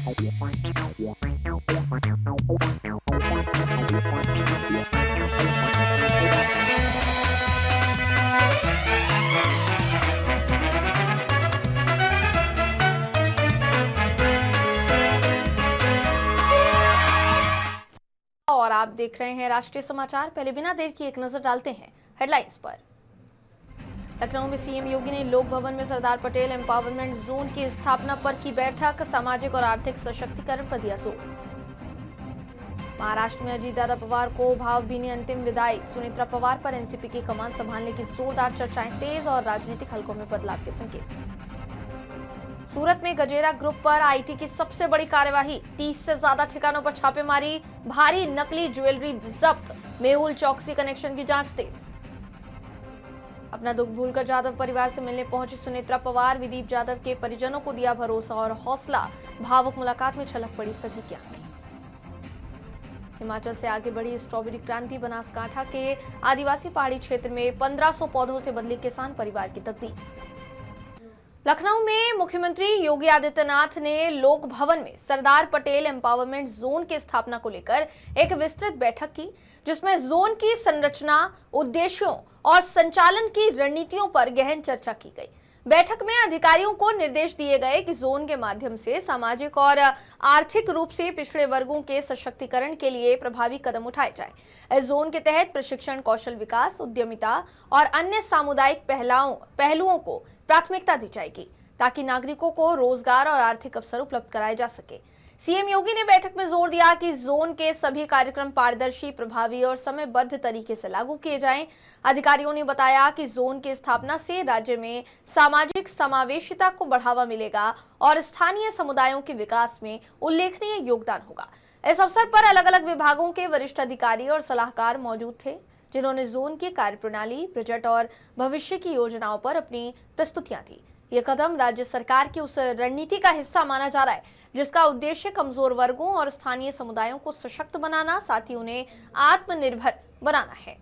और आप देख रहे हैं राष्ट्रीय समाचार। पहले बिना देर की एक नजर डालते हैं हेडलाइंस पर। लखनऊ में सीएम योगी ने लोक भवन में सरदार पटेल एम्पावरमेंट जोन की स्थापना पर की बैठक, सामाजिक और आर्थिक सशक्तिकरण पर दिया जोर। महाराष्ट्र में अजीतदादा पवार को भावभीनी अंतिम विदाई, सुनेत्रा पवार पर एनसीपी की कमान संभालने की जोरदार चर्चाएं तेज और राजनीतिक हलकों में बदलाव के संकेत। सूरत में गजेरा ग्रुप पर आईटी की सबसे बड़ी कार्यवाही, 30 से ज्यादा ठिकानों पर छापेमारी, भारी नकली ज्वेलरी जब्त, मेहुल चौकसी कनेक्शन की जांच तेज। अपना दुख भूलकर जाधव परिवार से मिलने पहुंची सुनेत्रा पवार, विदीप जाधव के परिजनों को दिया भरोसा और हौसला, भावुक मुलाकात में छलक पड़ी सभी की आंखें। हिमाचल से आगे बढ़ी स्ट्रॉबेरी क्रांति, बनासकांठा के आदिवासी पहाड़ी क्षेत्र में 1500 पौधों से बदली किसान परिवार की तकदीर। लखनऊ में मुख्यमंत्री योगी आदित्यनाथ ने लोक भवन में सरदार पटेल एम्पावरमेंट जोन की स्थापना को लेकर एक विस्तृत बैठक की, जिसमें जोन की संरचना, उद्देश्यों और संचालन की रणनीतियों पर गहन चर्चा की गई। बैठक में अधिकारियों को निर्देश दिए गए कि जोन के माध्यम से सामाजिक और आर्थिक रूप से पिछड़े वर्गों के सशक्तिकरण के लिए प्रभावी कदम उठाए जाएं। इस जोन के तहत प्रशिक्षण, कौशल विकास, उद्यमिता और अन्य सामुदायिक पहलुओं को प्राथमिकता दी जाएगी, ताकि नागरिकों को रोजगार और आर्थिक अवसर उपलब्ध कराए जा सके। सीएम योगी ने बैठक में जोर दिया कि जोन के सभी कार्यक्रम पारदर्शी, प्रभावी और समयबद्ध तरीके से लागू किए जाएं। अधिकारियों ने बताया कि जोन की स्थापना से राज्य में सामाजिक समावेशिता को बढ़ावा मिलेगा और स्थानीय समुदायों के विकास में उल्लेखनीय योगदान होगा। इस अवसर पर अलग अलग विभागों के वरिष्ठ अधिकारी और सलाहकार मौजूद थे, जिन्होंने जोन की कार्यप्रणाली, बजट और भविष्य की योजनाओं पर अपनी प्रस्तुतियां दी। यह कदम राज्य सरकार की उस रणनीति का हिस्सा माना जा रहा है, जिसका उद्देश्य कमजोर वर्गों और स्थानीय समुदायों को सशक्त बनाना, साथ ही उन्हें आत्मनिर्भर बनाना है।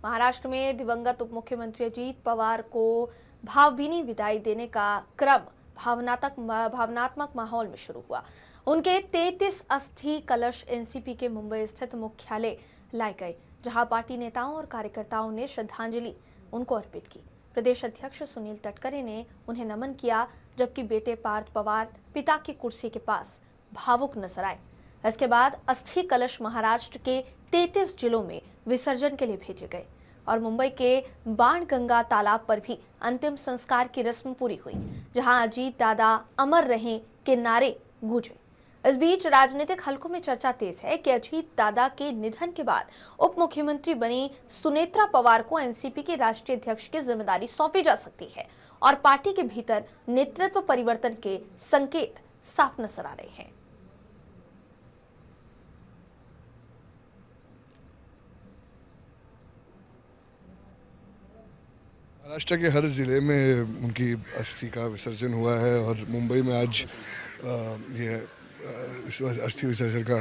महाराष्ट्र में दिवंगत उप मुख्यमंत्री अजीत पवार को भावभीनी विदाई देने का क्रम भावनात्मक माहौल में शुरू हुआ। उनके 33 अस्थि कलश एनसीपी के मुंबई स्थित मुख्यालय लाए गए, जहां पार्टी नेताओं और कार्यकर्ताओं ने श्रद्धांजलि उनको अर्पित की। प्रदेश अध्यक्ष सुनील तटकरे ने उन्हें नमन किया, जबकि बेटे पार्थ पवार पिता की कुर्सी के पास भावुक नजर आए। इसके बाद अस्थि कलश महाराष्ट्र के 33 जिलों में विसर्जन के लिए भेजे गए और मुंबई के बाणगंगा तालाब पर भी अंतिम संस्कार की रस्म पूरी हुई, जहां अजीत दादा अमर रहें के नारे गूंजे। इस बीच राजनीतिक हलकों में चर्चा तेज है कि अजीत दादा के निधन के बाद उप मुख्यमंत्री बनी सुनेत्रा पवार को एनसीपी के राष्ट्रीय अध्यक्ष की जिम्मेदारी सौंपी जा सकती है और पार्टी के भीतर नेतृत्व परिवर्तन के संकेत साफ नजर आ रहे हैं। महाराष्ट्र के हर ज़िले में उनकी अस्थि का विसर्जन हुआ है और मुंबई में आज ये अस्थि विसर्जन का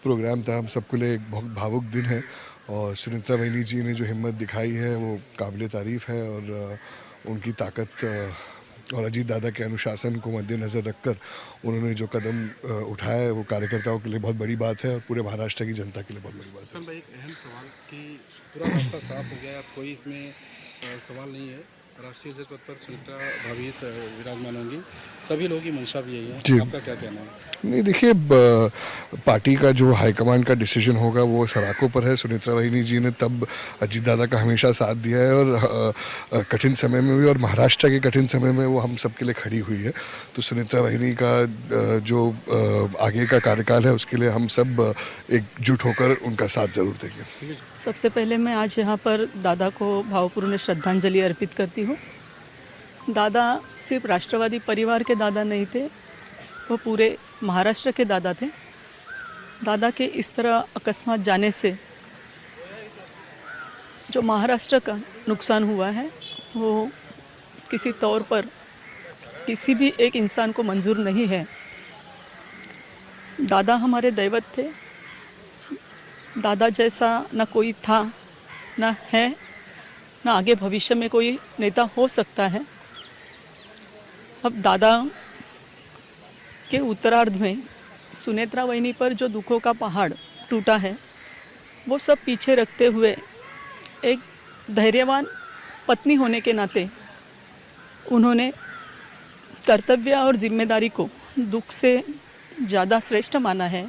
प्रोग्राम था। हम सबके लिए एक बहुत भावुक दिन है और सुनेत्रा बहनी जी ने जो हिम्मत दिखाई है वो काबिल तारीफ़ है और उनकी ताकत और अजीत दादा के अनुशासन को मद्देनज़र रखकर उन्होंने जो कदम उठाया है वो कार्यकर्ताओं के लिए बहुत बड़ी बात है और पूरे महाराष्ट्र की जनता के लिए बहुत बड़ी बात है। भाई, एक अहम सवाल कि पूरा रास्ता साफ हो गया, अब कोई इसमें सवाल नहीं है। राष्ट्रीय अध्यक्ष पद पर सुनेत्रा भाभी विराजमान होंगी, सभी लोगों की मंशा भी यही है, आपका क्या कहना है? नहीं, देखिए, पार्टी का जो हाईकमांड का डिसीजन होगा वो सराखों पर है। सुनेत्रा बहनी जी ने तब अजीत दादा का हमेशा साथ दिया है और कठिन समय में भी और महाराष्ट्र के कठिन समय में वो हम सब के लिए खड़ी हुई है। तो सुनेत्रा बहनी का जो आगे का कार्यकाल है उसके लिए हम सब एकजुट होकर उनका साथ जरूर देंगे। सबसे पहले मैं आज यहाँ पर दादा को भावपूर्ण श्रद्धांजलि अर्पित करती हूँ। दादा सिर्फ राष्ट्रवादी परिवार के दादा नहीं थे, वो पूरे महाराष्ट्र के दादा थे। दादा के इस तरह अकस्मात जाने से जो महाराष्ट्र का नुकसान हुआ है वो किसी तौर पर किसी भी एक इंसान को मंजूर नहीं है। दादा हमारे दैवत थे। दादा जैसा ना कोई था, ना है, ना आगे भविष्य में कोई नेता हो सकता है। अब दादा के उत्तरार्ध में सुनेत्रा वहिनी पर जो दुखों का पहाड़ टूटा है वो सब पीछे रखते हुए एक धैर्यवान पत्नी होने के नाते उन्होंने कर्तव्य और जिम्मेदारी को दुख से ज़्यादा श्रेष्ठ माना है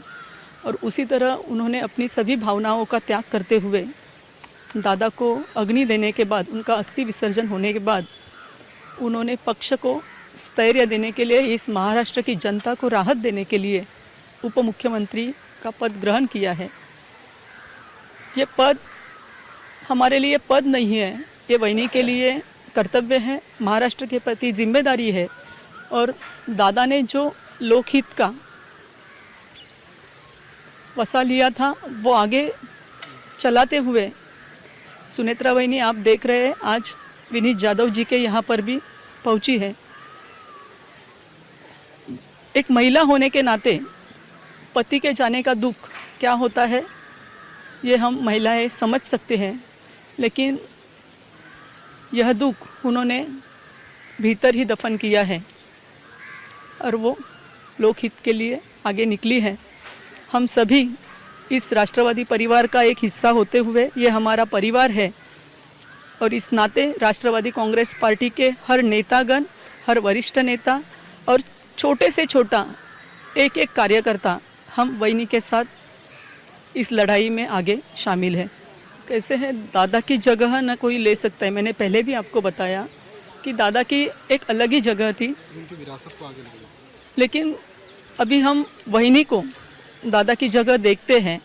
और उसी तरह उन्होंने अपनी सभी भावनाओं का त्याग करते हुए दादा को अग्नि देने के बाद, उनका अस्थि विसर्जन होने के बाद उन्होंने पक्ष को स्थैर्य देने के लिए, इस महाराष्ट्र की जनता को राहत देने के लिए उप मुख्यमंत्री का पद ग्रहण किया है। ये पद हमारे लिए पद नहीं है, ये वहिनी के लिए कर्तव्य है, महाराष्ट्र के प्रति जिम्मेदारी है। और दादा ने जो लोकहित का वसा लिया था वो आगे चलाते हुए सुनेत्रा वहिनी आप देख रहे हैं आज विनीत जाधव जी के यहाँ पर भी पहुँची है। एक महिला होने के नाते पति के जाने का दुख क्या होता है ये हम महिलाएं समझ सकते हैं, लेकिन यह दुख उन्होंने भीतर ही दफन किया है और वो लोकहित के लिए आगे निकली है। हम सभी इस राष्ट्रवादी परिवार का एक हिस्सा होते हुए ये हमारा परिवार है और इस नाते राष्ट्रवादी कांग्रेस पार्टी के हर नेतागण, हर वरिष्ठ नेता और छोटे से छोटा एक एक कार्यकर्ता हम वहिनी के साथ इस लड़ाई में आगे शामिल है। कैसे है, दादा की जगह न कोई ले सकता है। मैंने पहले भी आपको बताया कि दादा की एक अलग ही जगह थी, उनकी विरासत को आगे ले गए। लेकिन अभी हम वहिनी को दादा की जगह देखते हैं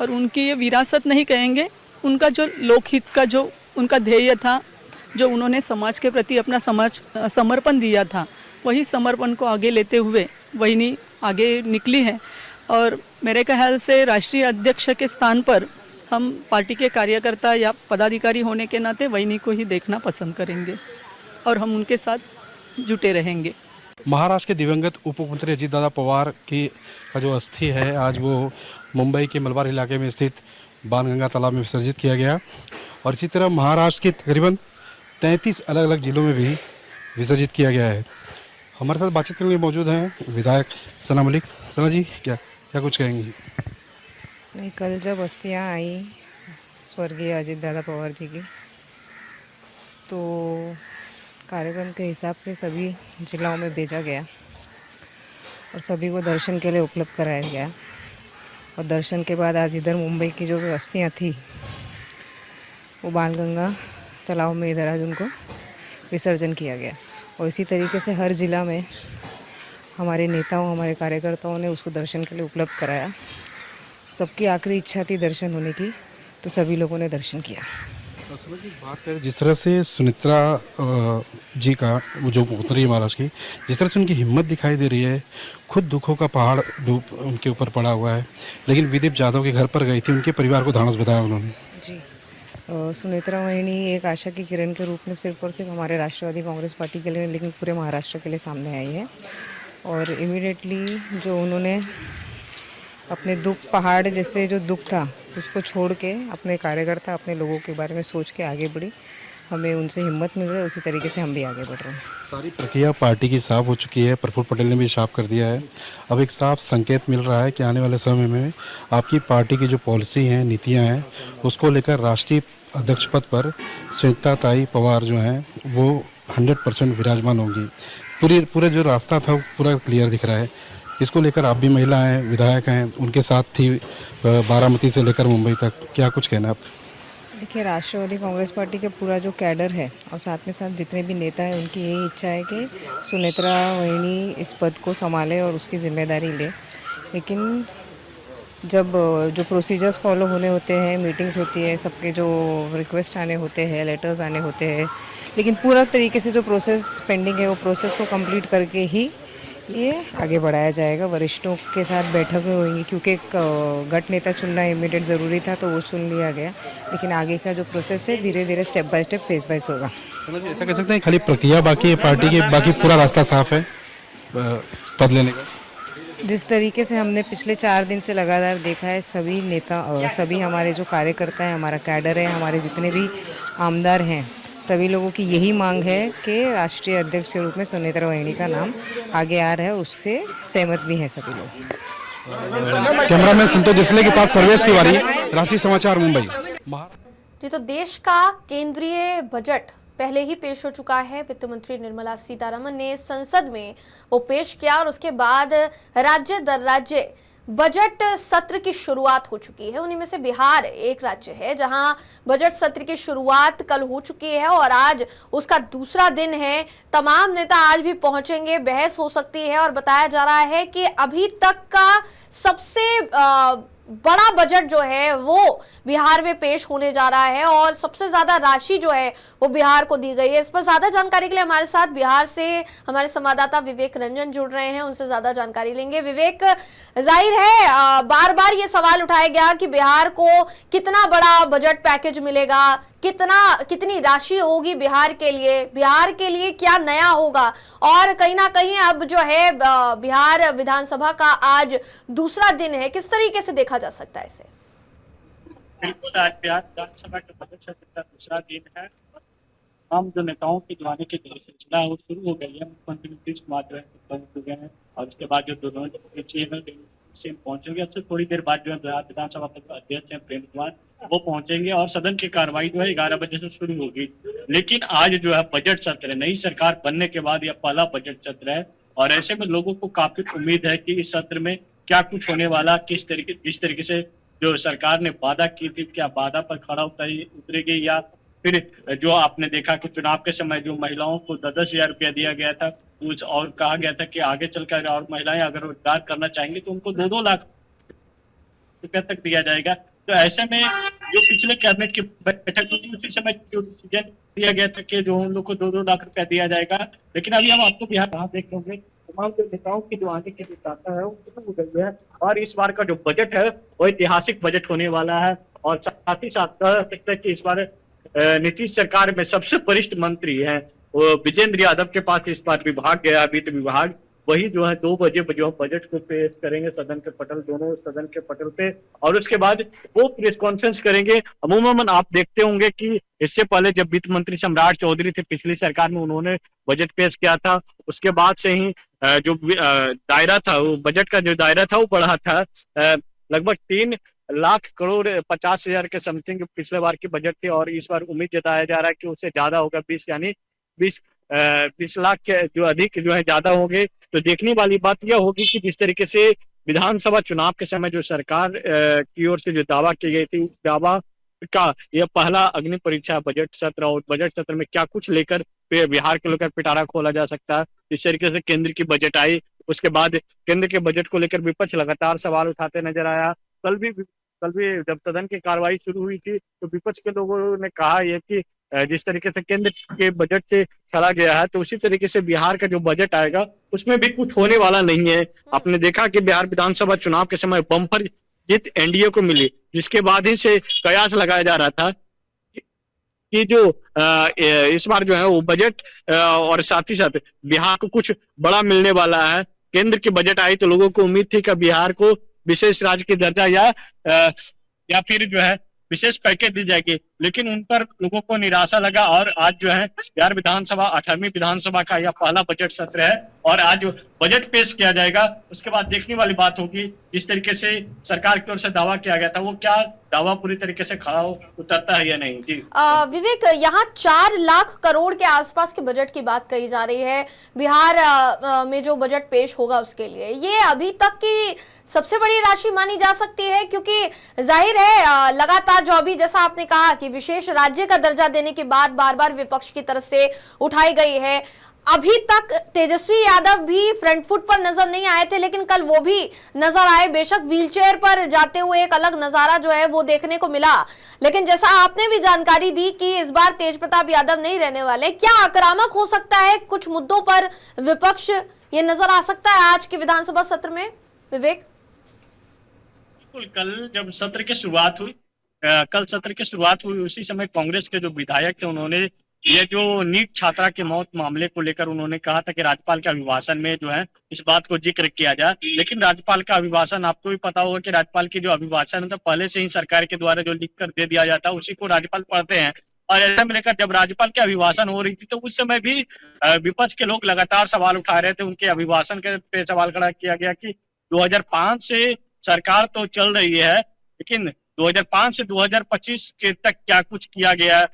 और उनकी ये विरासत नहीं कहेंगे, उनका जो लोकहित का जो उनका ध्येय था, जो उन्होंने समाज के प्रति अपना समर्पण दिया था, वही समर्पण को आगे लेते हुए वहिनी आगे निकली है। और मेरे ख्याल से राष्ट्रीय अध्यक्ष के स्थान पर हम पार्टी के कार्यकर्ता या पदाधिकारी होने के नाते वहिनी को ही देखना पसंद करेंगे और हम उनके साथ जुटे रहेंगे। महाराष्ट्र के दिवंगत उप मुख्यमंत्री अजीत दादा पवार की का जो अस्थि है आज वो मुंबई के मलबार इलाके में स्थित बाणगंगा तालाब में विसर्जित किया गया और इसी तरह महाराष्ट्र के तकरीबन 33 अलग अलग जिलों में भी विसर्जित किया गया है। हमारे साथ बातचीत करने के लिए मौजूद हैं विधायक सना मलिक। सना जी, क्या कुछ कहेंगी? नहीं, कल जब अस्थियाँ आई स्वर्गीय अजीत दादा पवार जी की, तो कार्यक्रम के हिसाब से सभी जिलाओं में भेजा गया और सभी को दर्शन के लिए उपलब्ध कराया गया। और दर्शन के बाद आज इधर मुंबई की जो अस्थियाँ थी वो बाणगंगा तालाब में इधर आज उनको विसर्जन किया गया। और इसी तरीके से हर ज़िला में हमारे नेताओं, हमारे कार्यकर्ताओं ने उसको दर्शन के लिए उपलब्ध कराया। सबकी आखिरी इच्छा थी दर्शन होने की, तो सभी लोगों ने दर्शन किया। बात करें जिस तरह से सुनेत्रा जी का वो जो उत्तरी महाराष्ट्र की, जिस तरह से उनकी हिम्मत दिखाई दे रही है, खुद दुखों का पहाड़ डूब उनके ऊपर पड़ा हुआ है, लेकिन विदीप जाधव के घर पर गई थी, उनके परिवार को धाड़स बताया उन्होंने। जी, सुनेत्रा वहिनी एक आशा की किरण के रूप में सिर्फ और सिर्फ हमारे राष्ट्रवादी कांग्रेस पार्टी के लिए, लेकिन पूरे महाराष्ट्र के लिए सामने आई है। और इमीडिएटली जो उन्होंने अपने दुख, पहाड़ जैसे जो दुख था उसको छोड़ के अपने कार्यकर्ता, अपने लोगों के बारे में सोच के आगे बढ़ी। हमें उनसे हिम्मत मिल रही है, उसी तरीके से हम भी आगे बढ़ रहे हैं। सारी प्रक्रिया पार्टी की साफ हो चुकी है, प्रफुल्ल पटेल ने भी साफ कर दिया है। अब एक साफ संकेत मिल रहा है कि आने वाले समय में आपकी पार्टी की जो पॉलिसी हैं, नीतियाँ हैं, उसको लेकर राष्ट्रीय अध्यक्ष पद पर सुनीता ताई पवार जो हैं वो 100% विराजमान होंगी। पूरे जो रास्ता था वो पूरा क्लियर दिख रहा है। इसको लेकर आप भी महिला हैं, विधायक हैं, उनके साथ थी बारामती से लेकर मुंबई तक, क्या कुछ कहना आप? देखिए, राष्ट्रवादी कांग्रेस पार्टी के पूरा जो कैडर है और साथ में साथ जितने भी नेता हैं, उनकी यही इच्छा है कि सुनेत्रा वहिनी इस पद को संभाले और उसकी जिम्मेदारी ले। लेकिन जब जो प्रोसीजर्स फॉलो होने होते हैं, मीटिंग्स होती है, सबके जो रिक्वेस्ट आने होते हैं, लेटर्स आने होते हैं, लेकिन पूरा तरीके से जो प्रोसेस पेंडिंग है वो प्रोसेस को कंप्लीट करके ही ये आगे बढ़ाया जाएगा। वरिष्ठों के साथ बैठकें होंगी, क्योंकि एक गट नेता चुनना इमीडिएट ज़रूरी था, तो वो चुन लिया गया। लेकिन आगे का जो प्रोसेस है धीरे धीरे step by step phase wise होगा। समझिए, ऐसा कह सकते हैं खाली प्रक्रिया बाकी है पार्टी की, बाकी पूरा रास्ता साफ है पद लेने का। जिस तरीके से हमने पिछले 4 दिन से लगातार देखा है, सभी नेता और सभी हमारे जो कार्यकर्ता हैं, हमारा कैडर है, हमारे जितने भी आमदार हैं, सभी लोगों की यही मांग है कि राष्ट्रीय अध्यक्ष के रूप में सुनेत्रा वहिनी का नाम आगे आ रहा है, उससे सहमत भी हैं सभी लोग। कैमरामैन संतोष देसले के साथ सर्वेश तिवारी, राष्ट्रीय समाचार, मुंबई। जी, तो देश का केंद्रीय बजट पहले ही पेश हो चुका है। वित्त मंत्री निर्मला सीतारमण ने संसद में वो पेश किया और उसके बाद राज्य दर राज्य बजट सत्र की शुरुआत हो चुकी है। उन्हीं में से बिहार एक राज्य है जहां बजट सत्र की शुरुआत कल हो चुकी है और आज उसका दूसरा दिन है। तमाम नेता आज भी पहुंचेंगे, बहस हो सकती है और बताया जा रहा है कि अभी तक का सबसे बड़ा बजट जो है वो बिहार में पेश होने जा रहा है और सबसे ज्यादा राशि जो है वो बिहार को दी गई है। इस पर ज्यादा जानकारी के लिए हमारे साथ बिहार से हमारे संवाददाता विवेक रंजन जुड़ रहे हैं, उनसे ज्यादा जानकारी लेंगे। विवेक, जाहिर है बार बार ये सवाल उठाया गया कि बिहार को कितना बड़ा बजट पैकेज मिलेगा, कितनी राशि होगी बिहार के लिए क्या नया होगा, और कहीं ना कहीं अब जो है बिहार विधानसभा का आज दूसरा दिन है, किस तरीके से देखा जा सकता है इसे? बिल्कुल, आज बिहार विधानसभा के बजट सत्र का दूसरा दिन है। हम जो नेताओं की जुआने की जो सिलसिला है वो शुरू हो गई है। मुख्यमंत्री नीतीश कुमार जो है पहुंच चुके हैं और उसके बाद जो दोनों पहुंचेंगे। उससे थोड़ी देर बाद जो है बिहार विधानसभा के अध्यक्ष हैं प्रेम कुमार, वो पहुंचेंगे और सदन की कार्रवाई जो है 11 बजे से शुरू होगी। लेकिन आज जो है बजट सत्र है, नई सरकार बनने के बाद यह पहला बजट सत्र है और ऐसे में लोगों को काफी उम्मीद है कि इस सत्र में क्या कुछ होने वाला, किस तरीके से जो सरकार ने वादा की थी, क्या वादा पर खड़ा उतरेगी, या फिर जो आपने देखा कि चुनाव के समय जो महिलाओं को 10,000 रुपया दिया गया था, कुछ और कहा गया था कि आगे चलकर और महिलाएं अगर रोजगार करना चाहेंगी तो उनको 2-2 लाख रुपया तक दिया जाएगा। तो ऐसे में जो पिछले कैबिनेट की बैठक हुई उसी समय जो डिसीजन दिया गया था कि जो उन लोग को 2-2 लाख रुपया दिया जाएगा। लेकिन अभी हम आपको बिहार कहाँ देख लेंगे, तमाम जो नेताओं की जो आने की ताकत है वो शुरू हो गई है और इस बार का जो बजट है वो ऐतिहासिक बजट होने वाला है। और साथ ही साथ कह सकते हैं कि इस बार नीतीश सरकार में सबसे वरिष्ठ मंत्री हैं वो विजेंद्र यादव के पास इस बार विभाग गया, वित्त विभाग, वही जो है 2 बजे जो बजट को पेश करेंगे सदन के पटल, दोनों सदन के पटल पे, और उसके बाद वो प्रेस कॉन्फ्रेंस करेंगे। अमूमन आप देखते होंगे कि इससे पहले जब वित्त मंत्री सम्राट चौधरी थे पिछली सरकार में, उन्होंने बजट पेश किया था, उसके बाद से ही जो दायरा था, वो बजट का जो दायरा था वो बढ़ा था। लगभग 3 लाख करोड़ 50,000 के समथिंग पिछले बार की बजट थी और इस बार उम्मीद जताया जा रहा है कि उससे ज्यादा होगा, 20 लाख के जो अधिक जो है ज्यादा होंगे। तो देखने वाली बात यह होगी कि जिस तरीके से विधानसभा चुनाव के समय जो सरकार की ओर से जो दावा की गई थी, उस दावा का यह पहला अग्नि परीक्षा बजट सत्र, और बजट सत्र में क्या कुछ लेकर बिहार के लेकर पिटारा खोला जा सकता है। इस तरीके से केंद्र की बजट आई, उसके बाद केंद्र के बजट को लेकर विपक्ष लगातार सवाल उठाते नजर आया। कल भी जब सदन की कार्रवाई शुरू हुई थी तो विपक्ष के लोगों ने कहा यह कि जिस तरीके से केंद्र के बजट से चला गया है तो उसी तरीके से बिहार का जो बजट आएगा उसमें भी कुछ होने वाला नहीं है। आपने देखा कि बिहार विधानसभा चुनाव के समय बम्पर जीत एनडीए को मिली, जिसके बाद ही से कयास लगाया जा रहा था कि जो इस बार जो है वो बजट और साथ ही साथ बिहार को कुछ बड़ा मिलने वाला है। केंद्र की बजट आई तो लोगों को उम्मीद थी कि बिहार को विशेष राज्य की दर्जा या फिर जो है विशेष पैकेज दी जाएगी, लेकिन उन पर लोगों को निराशा लगा और आज जो है बिहार विधानसभा 18वीं विधानसभा का यह पहला बजट सत्र है और आज बजट पेश किया जाएगा। उसके बाद देखने वाली बात होगी जिस तरीके से सरकार की ओर से दावा किया गया था वो क्या दावा पूरी तरीके से खड़ा उतरता है या नहीं। जी विवेक, यहाँ 4 लाख करोड़ के आसपास के बजट की बात कही जा रही है बिहार में जो बजट पेश होगा उसके लिए, ये अभी तक की सबसे बड़ी राशि मानी जा सकती है, क्योंकि जाहिर है लगातार जो अभी जैसा आपने कहा कि विशेष राज्य का दर्जा देने की बात बार बार विपक्ष की तरफ से उठाई गई है। अभी तक तेजस्वी यादव भी फ्रंट फुट पर नजर नहीं आए थे, लेकिन कल वो भी नजर आए, बेशक व्हीलचेयर पर जाते हुए एक अलग नजारा जो है वो देखने को मिला। लेकिन जैसा आपने भी जानकारी दी कि इस बार तेज प्रताप यादव नहीं रहने वाले, क्या आक्रामक हो सकता है कुछ मुद्दों पर विपक्ष, ये नजर आ सकता है आज के विधानसभा सत्र में? विवेक, बिल्कुल, कल जब सत्र की शुरुआत हुई उसी समय कांग्रेस के जो विधायक थे उन्होंने ये जो नीट छात्रा के मौत मामले को लेकर उन्होंने कहा था कि राज्यपाल के अभिभाषण में जो है इस बात को जिक्र किया जाए। लेकिन राज्यपाल का अभिभाषण, आपको भी पता होगा कि राज्यपाल की जो अभिभाषण है तो पहले से ही सरकार के द्वारा जो लिख कर दे दिया जाता है उसी को राज्यपाल पढ़ते हैं। और ऐसा में लेकर जब राज्यपाल की अभिभाषण हो रही थी तो उस समय भी विपक्ष के लोग लगातार सवाल उठा रहे थे। उनके अभिभाषण के पे सवाल खड़ा किया गया कि 2005 से सरकार तो चल रही है, लेकिन 2005 से 2025 के तक क्या कुछ किया गया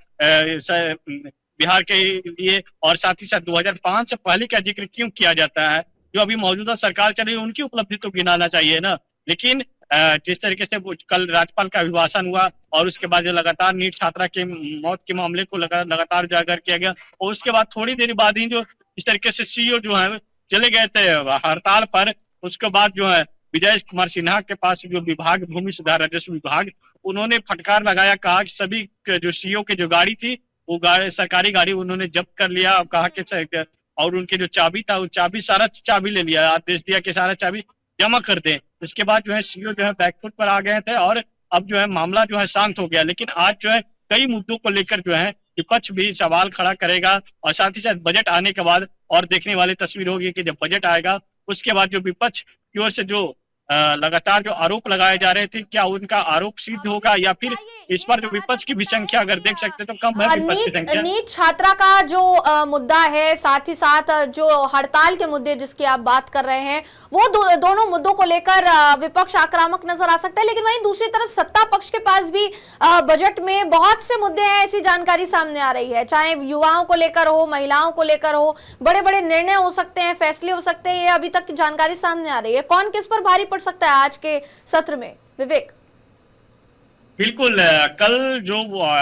बिहार के लिए, और साथ ही साथ 2005 से पहले का जिक्र क्यों किया जाता है? जो अभी मौजूदा सरकार चल रही है उनकी उपलब्धि तो गिनाना चाहिए ना। लेकिन जिस तरीके से कल राज्यपाल का अभिभाषण हुआ और उसके बाद जो लगातार नीट छात्रा के मौत के मामले को लगातार उजागर किया गया, और उसके बाद थोड़ी देर बाद ही जो इस तरीके से सीईओ जो है चले गए थे हड़ताल पर, उसके बाद जो है विजय कुमार सिन्हा के पास जो विभाग भूमि सुधार राजस्व विभाग, उन्होंने फटकार लगाया, कहा कि सभी जो सीईओ की जो गाड़ी थी वो सरकारी गाड़ी उन्होंने जब्त कर लिया और कहा कि और उनके जो चाबी था वो सारा चाबी ले लिया, आदेश दिया कि सारा चाबी जमा कर दें। इसके बाद जो है सीईओ जो है बैकफुट पर आ गए थे और अब जो है मामला जो है शांत हो गया। लेकिन आज जो है कई मुद्दों को लेकर जो है विपक्ष भी सवाल खड़ा करेगा, और साथ ही साथ बजट आने के बाद और देखने वाली तस्वीर होगी कि जब बजट आएगा उसके बाद जो विपक्ष की ओर से जो लगातार जो आरोप लगाए जा रहे थे, क्या उनका आरोप सिद्ध होगा या फिर इस बार जो विपक्ष की भी संख्या अगर देख सकते तो कम है विपक्ष की संख्या। नीट छात्रा का जो मुद्दा है, साथ ही साथ जो हड़ताल के मुद्दे जिसकी आप बात कर रहे हैं, वो दोनों मुद्दों को लेकर विपक्ष आक्रामक नजर आ सकता है। लेकिन वहीं दूसरी तरफ सत्ता पक्ष के पास भी बजट में बहुत से मुद्दे हैं, ऐसी जानकारी सामने आ रही है, चाहे युवाओं को लेकर हो, महिलाओं को लेकर हो, बड़े बड़े निर्णय हो सकते हैं, फैसले हो सकते हैं, ये अभी तक की जानकारी सामने आ रही है। कौन किस पर भारी पड़ सकता है आज के सत्र में, विवेक? बिल्कुल, कल जो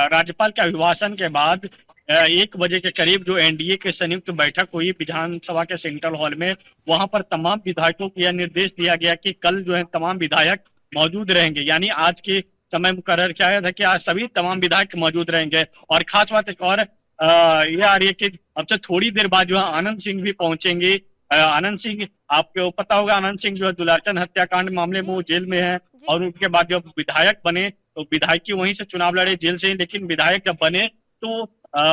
राज्यपाल के अभिभाषण के बाद 1 बजे के करीब जो एनडीए के संयुक्त बैठक हुई विधानसभा के सेंट्रल हॉल में, वहां पर तमाम विधायकों को यह निर्देश दिया गया कि कल जो है तमाम विधायक मौजूद रहेंगे। यानी आज के समय मुकर्रर किया गया था कि आज सभी तमाम विधायक मौजूद रहेंगे। और खास बात एक और ये आ रही है कि अब से थोड़ी देर बाद जो है आनंद सिंह भी पहुंचेंगे। आनंद सिंह, आपको पता होगा आनंद सिंह जो है दुलारचंद हत्याकांड मामले में वो जेल में है, और उनके बाद जब विधायक बने तो विधायक वहीं से चुनाव लड़े जेल से, लेकिन विधायक जब बने तो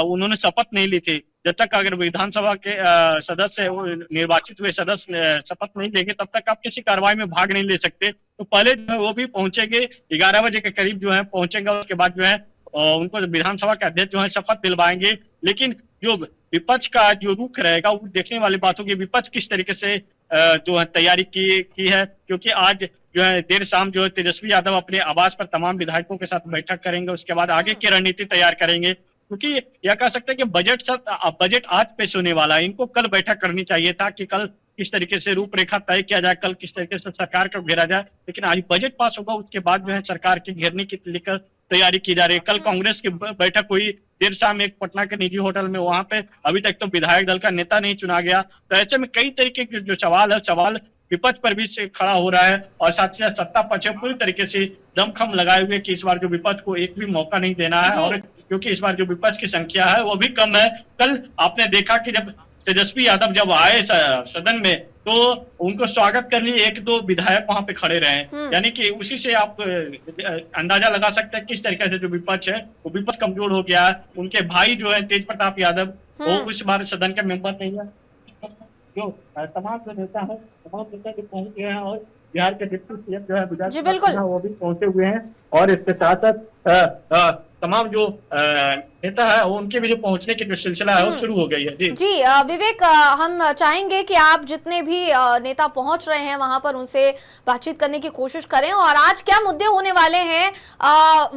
उन्होंने शपथ नहीं ली थी। जब तक अगर विधानसभा के सदस्य निर्वाचित हुए सदस्य शपथ नहीं लेंगे तब तक आप किसी कार्रवाई में भाग नहीं ले सकते। तो पहले जो है वो भी पहुंचेंगे, 11 बजे के करीब जो है पहुंचेंगे। उसके बाद जो है उनको विधानसभा के अध्यक्ष जो है शपथ दिलवाएंगे। लेकिन जो विपक्ष का जो रुख रहेगा वो देखने वाली बात होगी, विपक्ष किस तरीके से जो है तैयारी की है, क्योंकि आज जो है देर शाम जो है तेजस्वी यादव अपने आवास पर तमाम विधायकों के साथ बैठक करेंगे। उसके बाद आगे की रणनीति तैयार करेंगे, क्योंकि यह कह सकते हैं कि बजट आज पेश होने वाला है। इनको कल बैठक करनी चाहिए था कि कल किस तरीके से रूपरेखा तय किया जाए, कल किस तरीके से सरकार को घेरा जाए। लेकिन आज बजट पास होगा, उसके बाद जो है सरकार के घेरने की लेकर तैयारी की जा रही है। कल कांग्रेस की बैठक हुई देर शाम एक पटना के निजी होटल में, वहां पे अभी तक तो विधायक दल का नेता नहीं चुना गया। तो ऐसे में कई तरीके के जो सवाल विपक्ष पर भी से खड़ा हो रहा है, और साथ ही साथ सत्ता पक्ष पूरी तरीके से दमखम लगाए हुए कि इस बार जो विपक्ष को एक भी मौका नहीं देना है, और क्योंकि इस बार जो विपक्ष की संख्या है वो भी कम है। कल आपने देखा कि जब तेजस्वी यादव जब आए सदन में तो उनको स्वागत करने 1-2 विधायक वहां पे खड़े रहे, यानी कि उसी से आप अंदाजा लगा सकते हैं किस तरीके से जो विपक्ष है वो विपक्ष कमजोर हो गया है। उनके भाई जो है तेज प्रताप यादव वो इस बार सदन के मेंबर नहीं है। जो तमाम जो नेता है, तमाम नेता जो पहुंच गए हैं, और बिहार के डिप्टी सीएम जो है जी बिल्कुल वो भी पहुंचे हुए हैं, और इसके साथ साथ तमाम जो नेता है उनके भी जो पहुंचने की जो सिलसिला है वो शुरू हो गई है। जी विवेक, हम चाहेंगे कि आप जितने भी नेता पहुंच रहे हैं वहां पर उनसे बातचीत करने की कोशिश करें, और आज क्या मुद्दे होने वाले हैं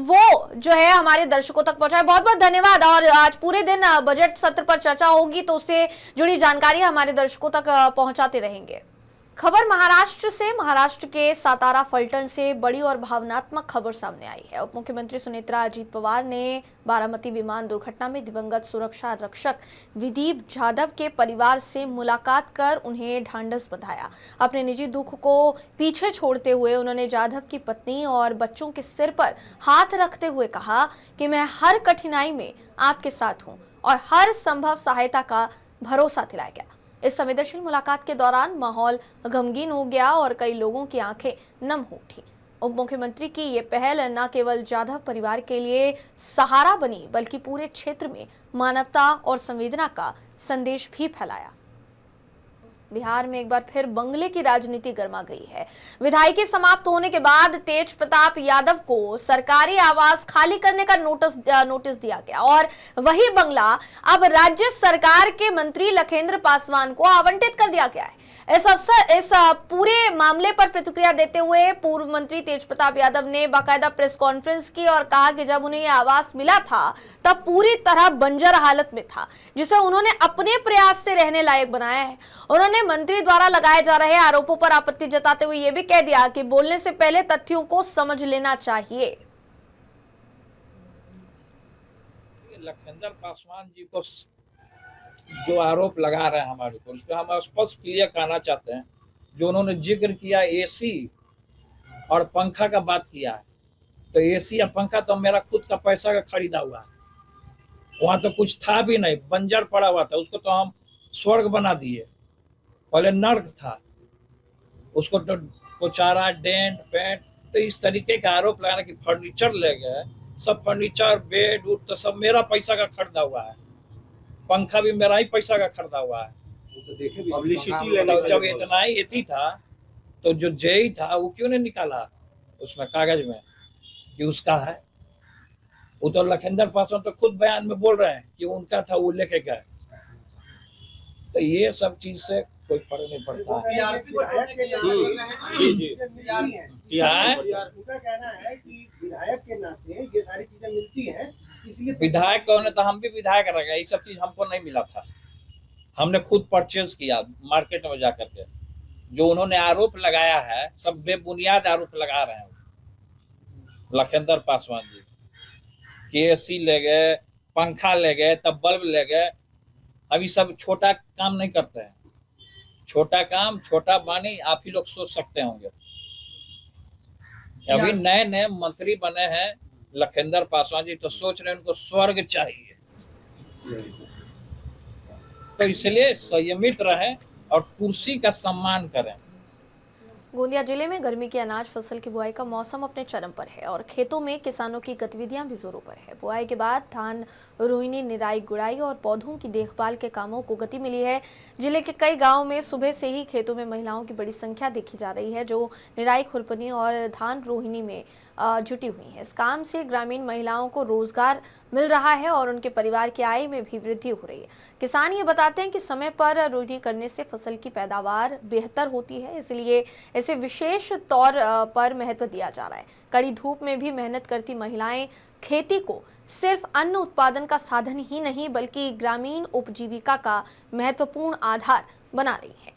वो जो है हमारे दर्शकों तक पहुंचाए। बहुत बहुत धन्यवाद। और आज पूरे दिन बजट सत्र पर चर्चा होगी तो उससे जुड़ी जानकारी हमारे दर्शकों तक पहुंचाते रहेंगे। खबर महाराष्ट्र से। महाराष्ट्र के सातारा फलटण से बड़ी और भावनात्मक खबर सामने आई है। उप मुख्यमंत्री सुनेत्रा अजीत पवार ने बारामती विमान दुर्घटना में दिवंगत सुरक्षा रक्षक विदीप जाधव के परिवार से मुलाकात कर उन्हें ढांढस बंधाया। अपने निजी दुख को पीछे छोड़ते हुए उन्होंने जाधव की पत्नी और बच्चों के सिर पर हाथ रखते हुए कहा कि मैं हर कठिनाई में आपके साथ हूं, और हर संभव सहायता का भरोसा दिलाया गया। इस संवेदनशील मुलाकात के दौरान माहौल गमगीन हो गया और कई लोगों की आंखें नम हो उठी। उप मुख्यमंत्री की ये पहल न केवल जाधव परिवार के लिए सहारा बनी बल्कि पूरे क्षेत्र में मानवता और संवेदना का संदेश भी फैलाया। बिहार में एक बार फिर बंगले की राजनीति गर्मा गई है। विधायिकी समाप्त होने के बाद तेज प्रताप यादव को सरकारी आवास खाली करने का नोटिस दिया गया और वही बंगला अब राज्य सरकार के मंत्री लखेंद्र पासवान को आवंटित कर दिया गया है। इस पूरे मामले पर प्रतिक्रिया देते हुए पूर्व मंत्री तेज प्रताप यादव ने बाकायदा प्रेस कॉन्फ्रेंस की और कहा कि जब उन्हें यह आवास मिला था तब पूरी तरह बंजर हालत में था, जिसे उन्होंने अपने प्रयास से रहने लायक बनाया है। उन्होंने मंत्री द्वारा लगाए जा रहे आरोपों पर आपत्ति जताते हुए यह भी कह दिया कि बोलने से पहले तथ्यों को समझ लेना चाहिए। लखेंद्र पासवान जी को जो आरोप लगा रहे हैं हमारे ऊपर, उस पर हम स्पष्ट क्लियर कहना चाहते हैं। जो उन्होंने जिक्र किया एसी और पंखा का बात किया है, तो एसी या पंखा तो मेरा खुद का पैसा का खरीदा हुआ है। वहां तो कुछ था भी नहीं, बंजर पड़ा हुआ था, उसको तो हम स्वर्ग बना दिए। पहले नर्क था, उसको तो पोचारा, डेंट, पेंट, तो इस तरीके का आरोप लगाना कि फर्नीचर ले गए, सब फर्नीचर, बेड उड तो सब मेरा पैसा का खरीदा हुआ है, पंखा भी मेरा ही पैसा का खरीदा हुआ है। तो जब इतना ही एती था तो जो जेई था वो क्यों नहीं निकाला उसमें कागज में कि उसका है? वो तो लखेंद्र पासवान तो खुद बयान में बोल रहे हैं कि उनका था, वो लेके गए। तो ये सब चीज से कोई फर्क नहीं पड़ता। उनका कहना है कि विधायक के नाते ये सारी चीजें मिलती हैं, इसलिए विधायक कौन है? तो हम भी विधायक रह गए, ये सब चीज हमको नहीं मिला था। हमने खुद परचेज किया मार्केट में जाकर के। जो उन्होंने आरोप लगाया है सब बेबुनियाद आरोप लगा रहे हैं लखेंद्र पासवान जी कि एसी ले गए, पंखा ले गए, तब बल्ब ले गए। अभी सब छोटा काम नहीं करते हैं, छोटा काम, छोटा बानी आप ही लोग सोच सकते होंगे। अभी नए नए मंत्री बने हैं लखेंद्र पासवान जी, तो सोच रहे हैं उनको स्वर्ग चाहिए। तो इसलिए संयमित रहें और कुर्सी का सम्मान करें। गोंदिया जिले में गर्मी की अनाज फसल की बुआई का मौसम अपने चरम पर है और खेतों में किसानों की गतिविधियां भी जोरों पर है। बुआई के बाद धान रोहिणी, निराई, गुड़ाई और पौधों की देखभाल के कामों को गति मिली है। जिले के कई गांवों में सुबह से ही खेतों में महिलाओं की बड़ी संख्या देखी जा रही है, जो निराई, खुरपनी और धान रोहिणी में जुटी हुई है। इस काम से ग्रामीण महिलाओं को रोजगार मिल रहा है और उनके परिवार की आय में भी वृद्धि हो रही है। किसान ये बताते हैं कि समय पर रोहिणी करने से फसल की पैदावार बेहतर होती है, इसलिए इसे विशेष तौर पर महत्व दिया जा रहा है। कड़ी धूप में भी मेहनत करती महिलाएं खेती को सिर्फ अन्न उत्पादन का साधन ही नहीं बल्कि ग्रामीण उपजीविका का महत्वपूर्ण आधार बना रही है।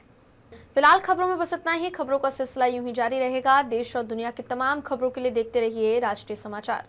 फिलहाल खबरों में बस इतना ही। खबरों का सिलसिला यूं ही जारी रहेगा। देश और दुनिया की तमाम खबरों के लिए देखते रहिए राष्ट्रीय समाचार।